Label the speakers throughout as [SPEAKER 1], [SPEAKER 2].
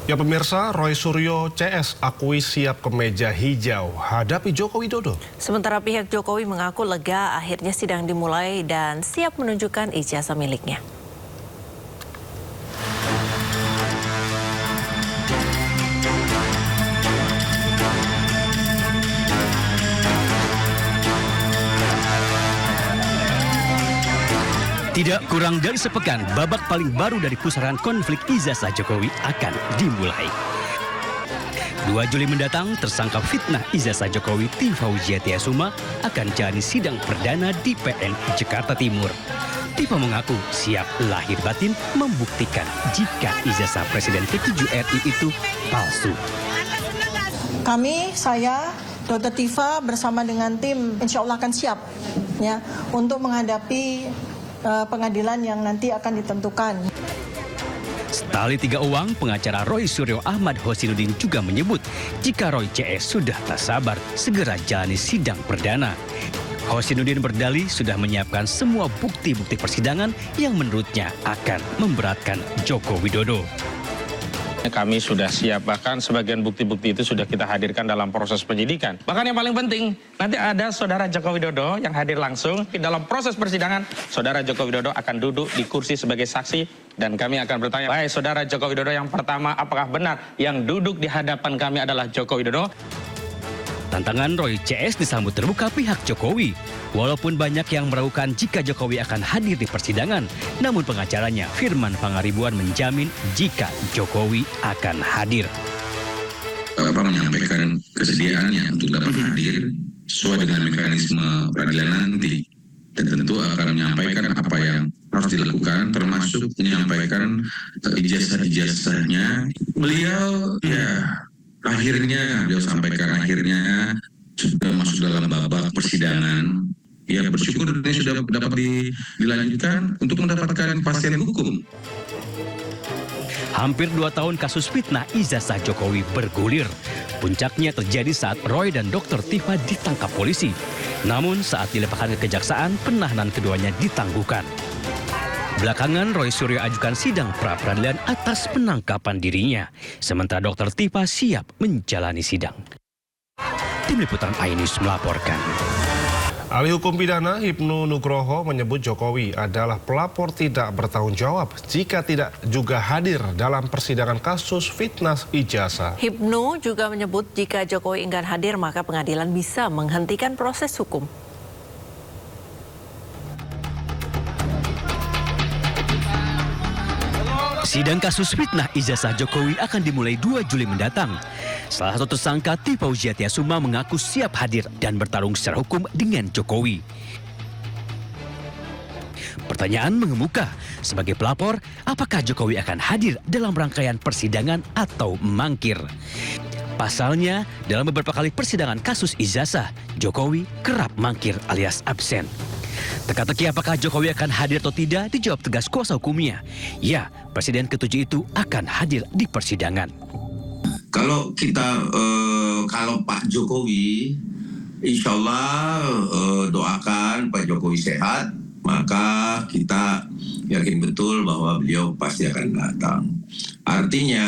[SPEAKER 1] Ya pemirsa, Roy Suryo CS akui siap kemeja hijau hadapi Joko Widodo.
[SPEAKER 2] Sementara pihak Jokowi mengaku lega akhirnya sidang dimulai dan siap menunjukkan ijazah miliknya.
[SPEAKER 3] Tidak kurang dari sepekan, babak paling baru dari pusaran konflik ijazah Jokowi akan dimulai. 2 Juli mendatang, tersangka fitnah ijazah Jokowi Tifa Wijiatiasuma akan jalani sidang perdana di PN Jakarta Timur. Tifa mengaku siap lahir batin membuktikan jika ijazah Presiden ke-7 RI itu palsu.
[SPEAKER 4] Saya, Dr. Tifa bersama dengan tim insya Allah akan siap ya untuk menghadapi pengadilan yang nanti akan ditentukan.
[SPEAKER 3] Setali 3 uang, pengacara Roy Suryo Ahmad Hosinuddin juga menyebut jika Roy CS sudah tak sabar segera jalani sidang perdana. Hosinuddin berdalih sudah menyiapkan semua bukti-bukti persidangan yang menurutnya akan memberatkan Joko Widodo.
[SPEAKER 5] Kami sudah siap, bahkan sebagian bukti-bukti itu sudah kita hadirkan dalam proses penyidikan. Bahkan yang paling penting, nanti ada Saudara Joko Widodo yang hadir langsung. Dalam proses persidangan, Saudara Joko Widodo akan duduk di kursi sebagai saksi. Dan kami akan bertanya, baik Saudara Joko Widodo yang pertama, apakah benar yang duduk di hadapan kami adalah Joko Widodo?
[SPEAKER 3] Tantangan Roy CS disambut terbuka pihak Jokowi. Walaupun banyak yang meragukan jika Jokowi akan hadir di persidangan, namun pengacaranya Firman Pangaribuan menjamin jika Jokowi akan hadir.
[SPEAKER 6] Menyampaikan kesediaannya untuk dapat hadir sesuai dengan mekanisme peradilan nanti. Dan tentu akan menyampaikan apa yang harus dilakukan, termasuk menyampaikan ijazah-ijazahnya. Beliau beliau sampaikan akhirnya sudah masuk dalam babak persidangan. Ya bersyukur ini sudah dapat dilanjutkan untuk mendapatkan kepastian hukum.
[SPEAKER 3] Hampir 2 tahun kasus fitnah ijazah Jokowi bergulir. Puncaknya terjadi saat Roy dan Dr. Tifa ditangkap polisi. Namun saat dilimpahkan ke kejaksaan, penahanan keduanya ditangguhkan. Belakangan Roy Suryo ajukan sidang pra-peradilan atas penangkapan dirinya. Sementara Dr. Tifa siap menjalani sidang. Tim Liputan iNews melaporkan.
[SPEAKER 1] Ahli hukum pidana Hipnu Nugroho menyebut Jokowi adalah pelapor tidak bertanggung jawab jika tidak juga hadir dalam persidangan kasus fitnah ijazah.
[SPEAKER 2] Hipnu juga menyebut jika Jokowi enggan hadir maka pengadilan bisa menghentikan proses hukum.
[SPEAKER 3] Sidang kasus fitnah ijazah Jokowi akan dimulai 2 Juli mendatang. Salah satu tersangka Tifa Wijiatiasuma mengaku siap hadir dan bertarung secara hukum dengan Jokowi. Pertanyaan mengemuka, sebagai pelapor, apakah Jokowi akan hadir dalam rangkaian persidangan atau mangkir? Pasalnya, dalam beberapa kali persidangan kasus ijazah, Jokowi kerap mangkir alias absen. Teka-teki apakah Jokowi akan hadir atau tidak dijawab tegas kuasa hukumnya. Ya, Presiden ke-7 itu akan hadir di persidangan.
[SPEAKER 6] Kalau Pak Jokowi, insya Allah doakan Pak Jokowi sehat, maka kita yakin betul bahwa beliau pasti akan datang. Artinya,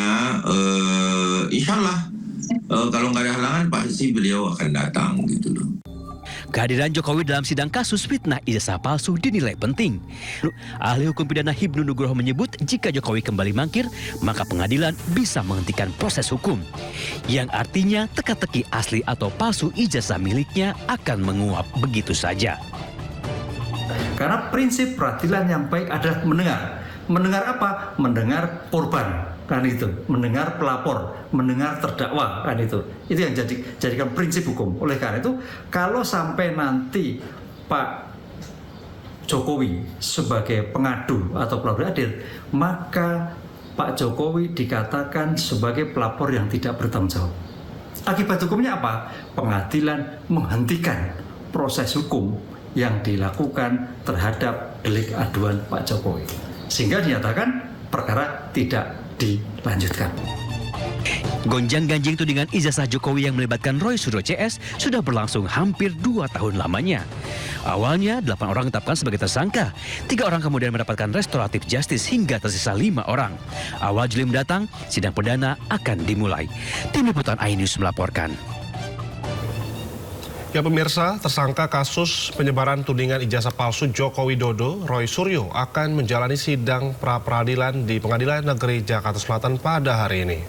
[SPEAKER 6] insya Allah kalau nggak ada halangan pasti beliau akan datang gitu loh.
[SPEAKER 3] Kehadiran Jokowi dalam sidang kasus fitnah ijazah palsu dinilai penting. Ahli hukum pidana Hipnu Nugroho menyebut jika Jokowi kembali mangkir, maka pengadilan bisa menghentikan proses hukum. Yang artinya teka-teki asli atau palsu ijazah miliknya akan menguap begitu saja.
[SPEAKER 7] Karena prinsip peradilan yang baik adalah mendengar. Mendengar apa? Mendengar korban. Kan itu, mendengar pelapor, mendengar terdakwa, kan itu yang jadikan prinsip hukum. Oleh karena itu, kalau sampai nanti Pak Jokowi sebagai pengadu atau pelapor adil, maka Pak Jokowi dikatakan sebagai pelapor yang tidak bertanggung jawab. Akibat hukumnya apa? Pengadilan menghentikan proses hukum yang dilakukan terhadap delik aduan Pak Jokowi, sehingga dinyatakan perkara tidak dilanjutkan.
[SPEAKER 3] Gonjang-ganjing tudingan ijazah Jokowi yang melibatkan Roy Suryo CS sudah berlangsung hampir 2 tahun lamanya. Awalnya 8 orang ditetapkan sebagai tersangka, 3 orang kemudian mendapatkan restoratif justice hingga tersisa 5 orang. Awal Juli mendatang, sidang perdana akan dimulai. Tim Liputan iNews melaporkan.
[SPEAKER 1] Ya pemirsa, tersangka kasus penyebaran tudingan ijazah palsu Joko Widodo, Roy Suryo, akan menjalani sidang pra-peradilan di Pengadilan Negeri Jakarta Selatan pada hari ini.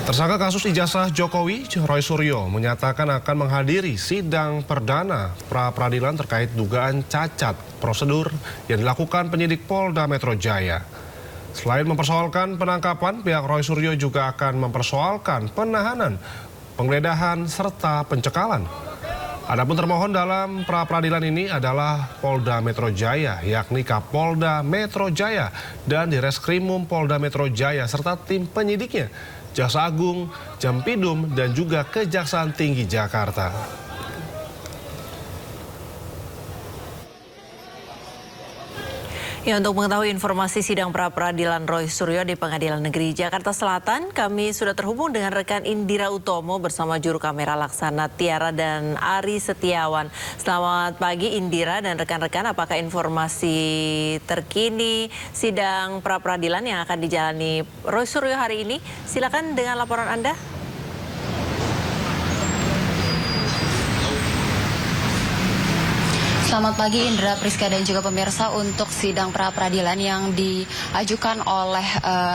[SPEAKER 1] Tersangka kasus ijazah Jokowi, Roy Suryo, menyatakan akan menghadiri sidang perdana pra-peradilan terkait dugaan cacat prosedur yang dilakukan penyidik Polda Metro Jaya. Selain mempersoalkan penangkapan, pihak Roy Suryo juga akan mempersoalkan penahanan, penggeledahan, serta pencekalan. Adapun termohon dalam pra-peradilan ini adalah Polda Metro Jaya, yakni Kapolda Metro Jaya dan Direskrimum Polda Metro Jaya serta tim penyidiknya, Jaksa Agung, Jampidum, dan juga Kejaksaan Tinggi Jakarta.
[SPEAKER 2] Ya, untuk mengetahui informasi sidang pra-peradilan Roy Suryo di Pengadilan Negeri Jakarta Selatan, kami sudah terhubung dengan rekan Indira Utomo bersama juru kamera Laksana Tiara dan Ari Setiawan. Selamat pagi Indira dan rekan-rekan, apakah informasi terkini sidang pra-peradilan yang akan dijalani Roy Suryo hari ini? Silakan dengan laporan Anda.
[SPEAKER 8] Selamat pagi Indra, Priska dan juga pemirsa. Untuk sidang pra-peradilan yang diajukan oleh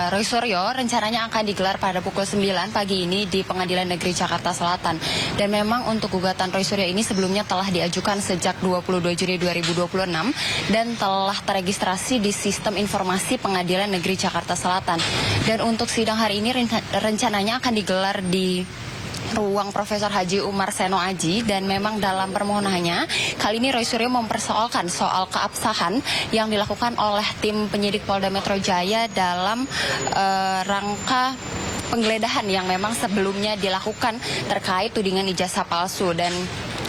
[SPEAKER 8] Roy Suryo rencananya akan digelar pada pukul 9 pagi ini di Pengadilan Negeri Jakarta Selatan. Dan memang untuk gugatan Roy Suryo ini sebelumnya telah diajukan sejak 22 Juni 2026 dan telah teregistrasi di Sistem Informasi Pengadilan Negeri Jakarta Selatan. Dan untuk sidang hari ini rencananya akan digelar di ruang Profesor Haji Umar Seno Aji, dan memang dalam permohonannya kali ini Roy Suryo mempersoalkan soal keabsahan yang dilakukan oleh tim penyidik Polda Metro Jaya dalam rangka penggeledahan yang memang sebelumnya dilakukan terkait tudingan ijazah palsu. Dan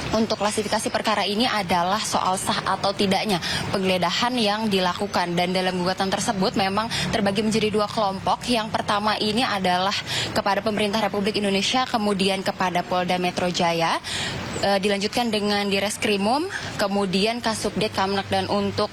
[SPEAKER 8] untuk klasifikasi perkara ini adalah soal sah atau tidaknya penggeledahan yang dilakukan. Dan dalam gugatan tersebut memang terbagi menjadi 2 kelompok. Yang pertama ini adalah kepada pemerintah Republik Indonesia, kemudian kepada Polda Metro Jaya. Dilanjutkan dengan Direskrimum, kemudian Kasubdit Kamnak, dan untuk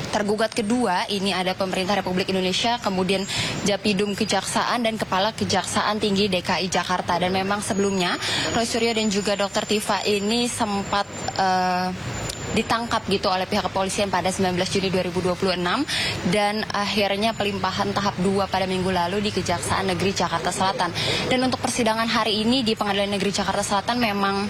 [SPEAKER 8] tergugat kedua ini ada pemerintah Republik Indonesia, kemudian Japidum Kejaksaan dan Kepala Kejaksaan Tinggi DKI Jakarta. Dan memang sebelumnya Roy Suryo dan juga Dr. Tifa ini sempat ditangkap gitu oleh pihak kepolisian pada 19 Juni 2026 dan akhirnya pelimpahan tahap 2 pada minggu lalu di Kejaksaan Negeri Jakarta Selatan. Dan untuk persidangan hari ini di Pengadilan Negeri Jakarta Selatan memang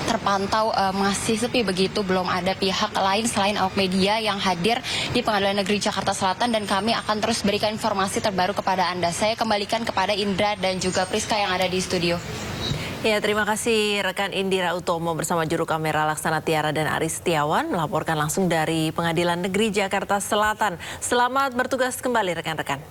[SPEAKER 8] terpantau masih sepi begitu, belum ada pihak lain selain awak media yang hadir di Pengadilan Negeri Jakarta Selatan, dan kami akan terus berikan informasi terbaru kepada Anda. Saya kembalikan kepada Indra dan juga Priska yang ada di studio.
[SPEAKER 2] Ya, terima kasih rekan Indira Utomo bersama juru kamera Laksana Tiara dan Ari Setiawan melaporkan langsung dari Pengadilan Negeri Jakarta Selatan. Selamat bertugas kembali rekan-rekan.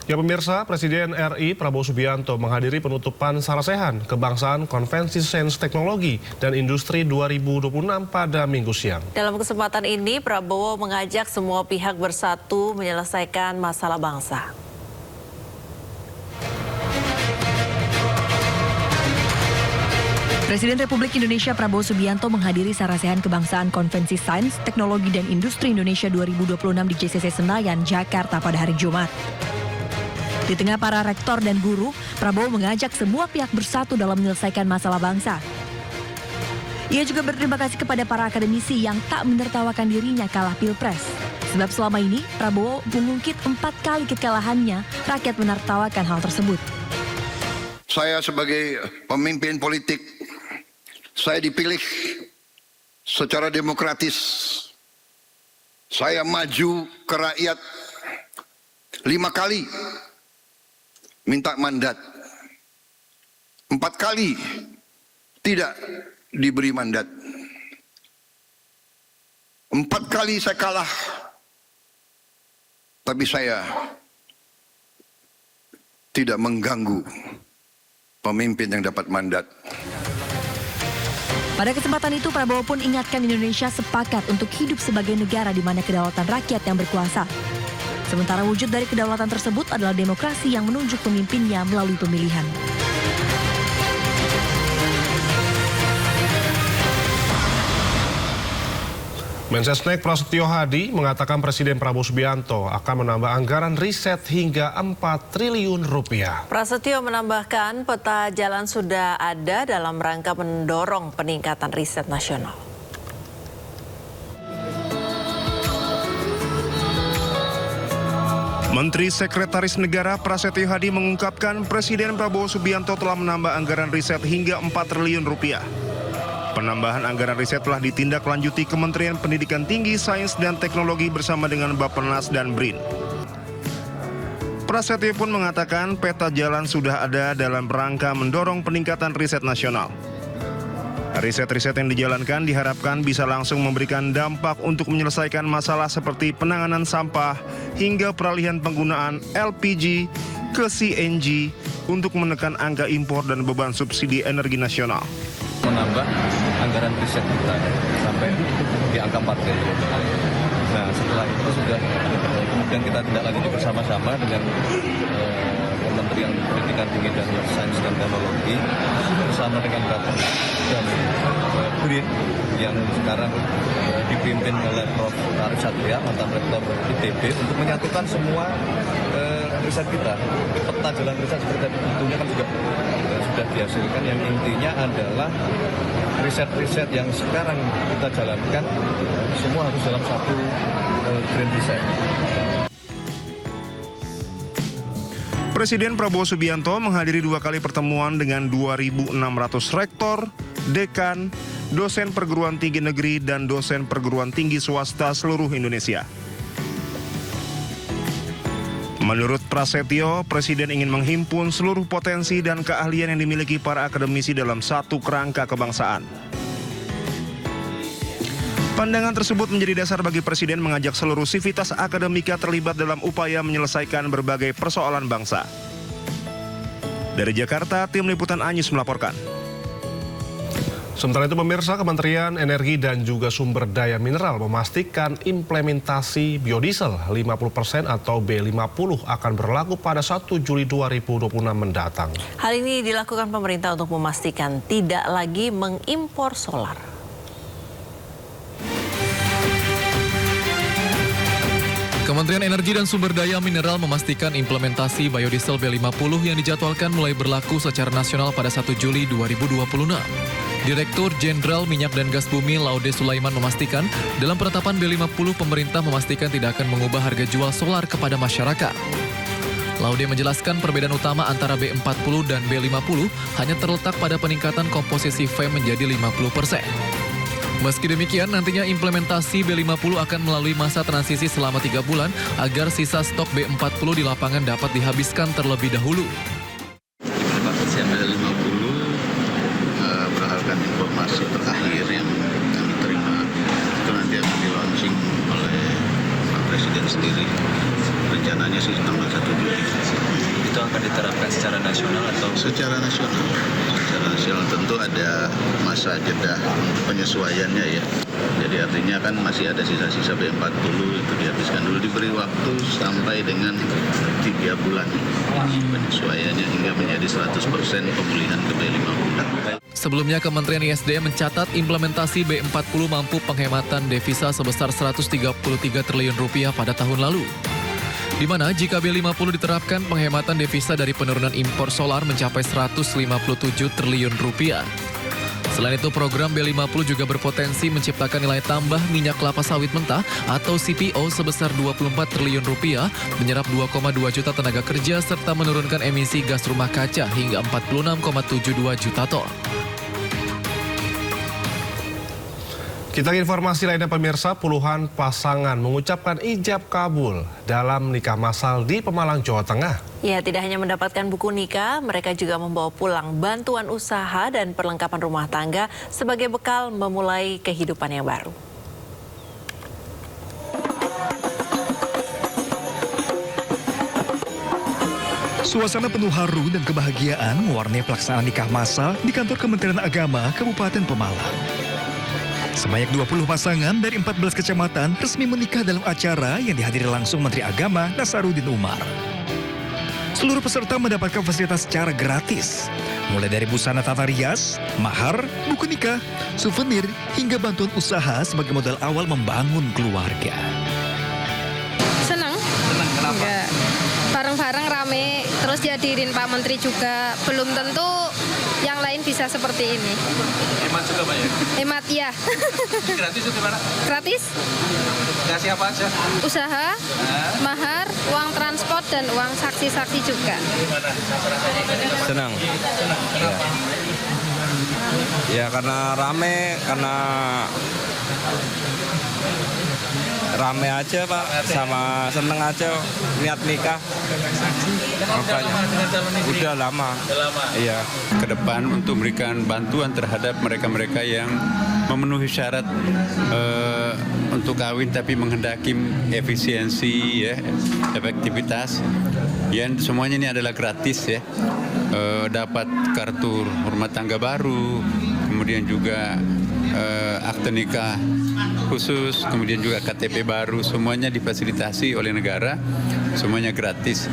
[SPEAKER 1] Ya pemirsa, Presiden RI Prabowo Subianto menghadiri penutupan Sarasehan Kebangsaan Konvensi Sains Teknologi dan Industri 2026 pada Minggu siang.
[SPEAKER 2] Dalam kesempatan ini, Prabowo mengajak semua pihak bersatu menyelesaikan masalah bangsa.
[SPEAKER 9] Presiden Republik Indonesia Prabowo Subianto menghadiri Sarasehan Kebangsaan Konvensi Sains, Teknologi, dan Industri Indonesia 2026 di JCC Senayan, Jakarta pada hari Jumat. Di tengah para rektor dan guru, Prabowo mengajak semua pihak bersatu dalam menyelesaikan masalah bangsa. Ia juga berterima kasih kepada para akademisi yang tak menertawakan dirinya kalah Pilpres. Sebab selama ini, Prabowo mengungkit 4 kali kekalahannya, rakyat menertawakan hal tersebut.
[SPEAKER 10] Saya sebagai pemimpin politik, saya dipilih secara demokratis. Saya maju ke rakyat 5 kali. Minta mandat. 4 kali tidak diberi mandat. 4 kali saya kalah. Tapi saya tidak mengganggu pemimpin yang dapat mandat.
[SPEAKER 9] Pada kesempatan itu, Prabowo pun ingatkan Indonesia sepakat untuk hidup sebagai negara di mana kedaulatan rakyat yang berkuasa. Sementara wujud dari kedaulatan tersebut adalah demokrasi yang menunjuk pemimpinnya melalui pemilihan.
[SPEAKER 1] Mensesnek Prasetyo Hadi mengatakan Presiden Prabowo Subianto akan menambah anggaran riset hingga 4 triliun rupiah.
[SPEAKER 2] Prasetyo menambahkan peta jalan sudah ada dalam rangka mendorong peningkatan riset nasional.
[SPEAKER 11] Menteri Sekretaris Negara Prasetyo Hadi mengungkapkan Presiden Prabowo Subianto telah menambah anggaran riset hingga 4 triliun rupiah. Penambahan anggaran riset telah ditindaklanjuti Kementerian Pendidikan Tinggi, Sains dan Teknologi bersama dengan Bappenas dan BRIN. Prasetyo pun mengatakan peta jalan sudah ada dalam rangka mendorong peningkatan riset nasional. Riset-riset yang dijalankan diharapkan bisa langsung memberikan dampak untuk menyelesaikan masalah seperti penanganan sampah hingga peralihan penggunaan LPG ke CNG untuk menekan angka impor dan beban subsidi energi nasional.
[SPEAKER 12] Menambah anggaran riset kita sampai di angka 4 triliun. Nah, setelah itu sudah kemudian kita tindak lanjuti bersama-sama dengan Kementerian Pendidikan Tinggi dan Sains dan Teknologi bersama dengan Bappenas dan BRIN yang sekarang dipimpin oleh Prof. Arief Satria, mantan Rektor ITB, untuk menyatukan semua riset kita. Peta jalan riset seperti itu kan juga sudah dihasilkan, yang intinya adalah riset-riset yang sekarang kita jalankan semua harus dalam satu grand design.
[SPEAKER 11] Presiden Prabowo Subianto menghadiri 2 kali pertemuan dengan 2.600 rektor, dekan, dosen perguruan tinggi negeri, dan dosen perguruan tinggi swasta seluruh Indonesia. Menurut Prasetyo, Presiden ingin menghimpun seluruh potensi dan keahlian yang dimiliki para akademisi dalam satu kerangka kebangsaan. Pandangan tersebut menjadi dasar bagi Presiden mengajak seluruh sivitas akademika terlibat dalam upaya menyelesaikan berbagai persoalan bangsa. Dari Jakarta, tim liputan Anyus melaporkan.
[SPEAKER 1] Sementara itu pemirsa, Kementerian Energi dan juga Sumber Daya Mineral memastikan implementasi biodiesel 50% atau B50 akan berlaku pada 1 Juli 2026 mendatang.
[SPEAKER 2] Hal ini dilakukan pemerintah untuk memastikan tidak lagi mengimpor solar.
[SPEAKER 13] Kementerian Energi dan Sumber Daya Mineral memastikan implementasi biodiesel B50 yang dijadwalkan mulai berlaku secara nasional pada 1 Juli 2026. Direktur Jenderal Minyak dan Gas Bumi Laude Sulaiman memastikan dalam penetapan B50 pemerintah memastikan tidak akan mengubah harga jual solar kepada masyarakat. Laude menjelaskan perbedaan utama antara B40 dan B50 hanya terletak pada peningkatan komposisi FEM menjadi 50%. Meski demikian, nantinya implementasi B50 akan melalui masa transisi selama 3 bulan agar sisa stok B40 di lapangan dapat dihabiskan terlebih dahulu.
[SPEAKER 14] Implementasi B50 berdasarkan informasi terakhir yang kami terima, itu nanti akan di-launching oleh Pak Presiden sendiri. Rencananya sih tanggal 1 Juli.
[SPEAKER 12] Itu akan diterapkan secara nasional atau?
[SPEAKER 14] Secara nasional. Secara nasional tentu ada masa jeda penyesuaiannya ya. Jadi artinya kan masih ada sisa-sisa B40 itu dihabiskan dulu, diberi waktu sampai dengan 3 bulan penyesuaiannya hingga menjadi 100% pemulihan ke B50.
[SPEAKER 13] Sebelumnya Kementerian ISDM mencatat implementasi B40 mampu penghematan devisa sebesar 133 triliun rupiah pada tahun lalu. Di mana jika B50 diterapkan, penghematan devisa dari penurunan impor solar mencapai 157 triliun rupiah. Selain itu, program B50 juga berpotensi menciptakan nilai tambah minyak kelapa sawit mentah atau CPO sebesar 24 triliun rupiah, menyerap 2,2 juta tenaga kerja, serta menurunkan emisi gas rumah kaca hingga 46,72 juta ton.
[SPEAKER 1] Kita ke informasi lainnya pemirsa, puluhan pasangan mengucapkan ijab kabul dalam nikah massal di Pemalang, Jawa Tengah.
[SPEAKER 2] Ya, tidak hanya mendapatkan buku nikah, mereka juga membawa pulang bantuan usaha dan perlengkapan rumah tangga sebagai bekal memulai kehidupan yang baru.
[SPEAKER 15] Suasana penuh haru dan kebahagiaan mewarnai pelaksanaan nikah massal di kantor Kementerian Agama Kabupaten Pemalang. Sebanyak 20 pasangan dari 14 kecamatan resmi menikah dalam acara yang dihadiri langsung Menteri Agama Nasaruddin Umar. Seluruh peserta mendapatkan fasilitas secara gratis, mulai dari busana tata rias, mahar, buku nikah, souvenir, hingga bantuan usaha sebagai modal awal membangun keluarga.
[SPEAKER 16] Senang. Enggak. Bareng-bareng rame, terus dihadirin Pak Menteri juga. Belum tentu yang lain bisa seperti ini.
[SPEAKER 12] Hemat juga Pak ya?
[SPEAKER 16] Hemat, iya.
[SPEAKER 12] Gratis itu gimana?
[SPEAKER 16] Gratis.
[SPEAKER 12] Kasih apa aja?
[SPEAKER 16] Usaha, mahar, uang transport, dan uang saksi-saksi juga.
[SPEAKER 17] Senang. Ya karena rame aja Pak, sama seneng aja niat nikah. Makanya udah lama. Iya.
[SPEAKER 18] Ke depan untuk memberikan bantuan terhadap mereka-mereka yang memenuhi syarat untuk kawin tapi menghendaki efisiensi ya, efektivitas. Yang semuanya ini adalah gratis ya. Dapat kartu rumah tangga baru, kemudian juga akte nikah khusus, kemudian juga KTP baru, semuanya difasilitasi oleh negara, semuanya gratis.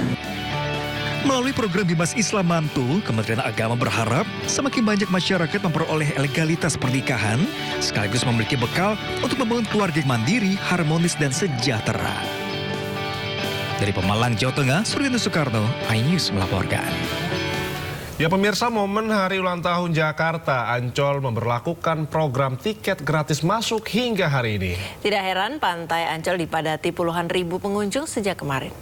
[SPEAKER 15] Melalui program Bimas Islam Mantu, Kementerian Agama berharap semakin banyak masyarakat memperoleh legalitas pernikahan, sekaligus memiliki bekal untuk membangun keluarga yang mandiri, harmonis, dan sejahtera. Dari Pemalang, Jawa Tengah, Suryani Soekarno, iNews melaporkan.
[SPEAKER 1] Ya pemirsa, momen Hari Ulang Tahun Jakarta, Ancol memberlakukan program tiket gratis masuk hingga hari ini.
[SPEAKER 2] Tidak heran Pantai Ancol dipadati puluhan ribu pengunjung sejak kemarin.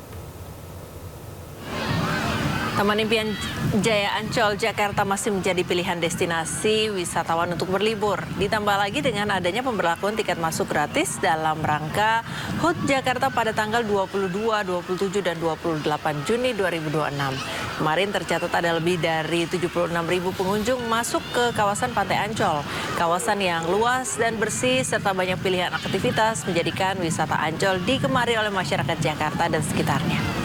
[SPEAKER 2] Taman Impian Jaya Ancol, Jakarta masih menjadi pilihan destinasi wisatawan untuk berlibur. Ditambah lagi dengan adanya pemberlakuan tiket masuk gratis dalam rangka HUT Jakarta pada tanggal 22, 27, dan 28 Juni 2026. Kemarin tercatat ada lebih dari 76.000 pengunjung masuk ke kawasan Pantai Ancol. Kawasan yang luas dan bersih serta banyak pilihan aktivitas menjadikan wisata Ancol digemari oleh masyarakat Jakarta dan sekitarnya.